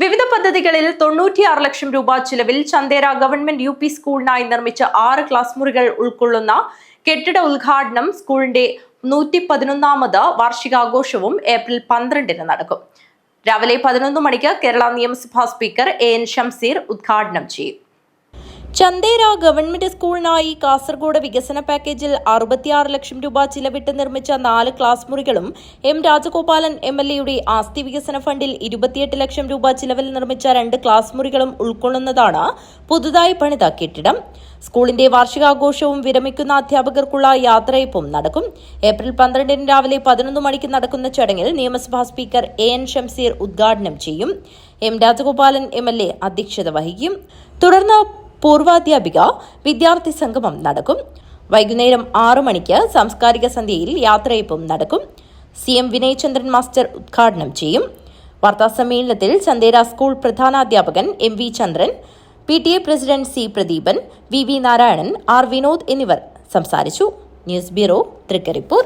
വിവിധ പദ്ധതികളിൽ 96 ലക്ഷം രൂപ ചിലവിൽ ചന്ദേര ഗവൺമെന്റ് യു പി സ്കൂളിനായി നിർമ്മിച്ച 6 ക്ലാസ് മുറികൾ ഉൾക്കൊള്ളുന്ന കെട്ടിട ഉദ്ഘാടനം സ്കൂളിന്റെ 111ാമത് വാർഷികാഘോഷവും ഏപ്രിൽ 12-ന് നടക്കും. രാവിലെ 11 മണിക്ക് കേരള നിയമസഭാ സ്പീക്കർ എൻ ഷംസീർ ഉദ്ഘാടനം ചെയ്യും. ചന്ദേര ഗവൺമെന്റ് സ്കൂളിനായി കാസർഗോഡ് വികസന പാക്കേജിൽ 66 ലക്ഷം രൂപ ചിലവിട്ട് നിർമ്മിച്ച 4 ക്ലാസ് മുറികളും എം രാജഗോപാലൻ MLAയുടെ ആസ്തി വികസന ഫണ്ടിൽ 28 ലക്ഷം രൂപ ചിലവിൽ നിർമ്മിച്ച 2 ക്ലാസ് മുറികളും ഉൾക്കൊള്ളുന്നതാണ് പുതുതായി പണിത കെട്ടിടം. സ്കൂളിന്റെ വാർഷികാഘോഷവും വിരമിക്കുന്ന അധ്യാപകർക്കുള്ള യാത്രയപ്പും നടക്കും. ഏപ്രിൽ 12-ന് രാവിലെ 11 മണിക്ക് നടക്കുന്ന ചടങ്ങിൽ നിയമസഭാ സ്പീക്കർ എൻ ഷംസീർ ഉദ്ഘാടനം ചെയ്യും. എം രാജഗോപാലൻ MLA അധ്യക്ഷത വഹിക്കും. തുടർന്ന് പൂർവാധ്യാപിക വിദ്യാർത്ഥി സംഗമം നടക്കും. വൈകുന്നേരം 6 മണിക്ക് സാംസ്കാരിക സന്ധ്യയിൽ യാത്രയപ്പും നടക്കും. CM വിനയ് ചന്ദ്രൻ മാസ്റ്റർ ഉദ്ഘാടനം ചെയ്യും. വാർത്താസമ്മേളനത്തിൽ ചന്ദേര സ്കൂൾ പ്രധാനാധ്യാപകൻ MV Chandran, PTA president C Pradeepan, VV Narayanan, R Vinod എന്നിവർ സംസാരിച്ചു. News bureau, Trikaripur.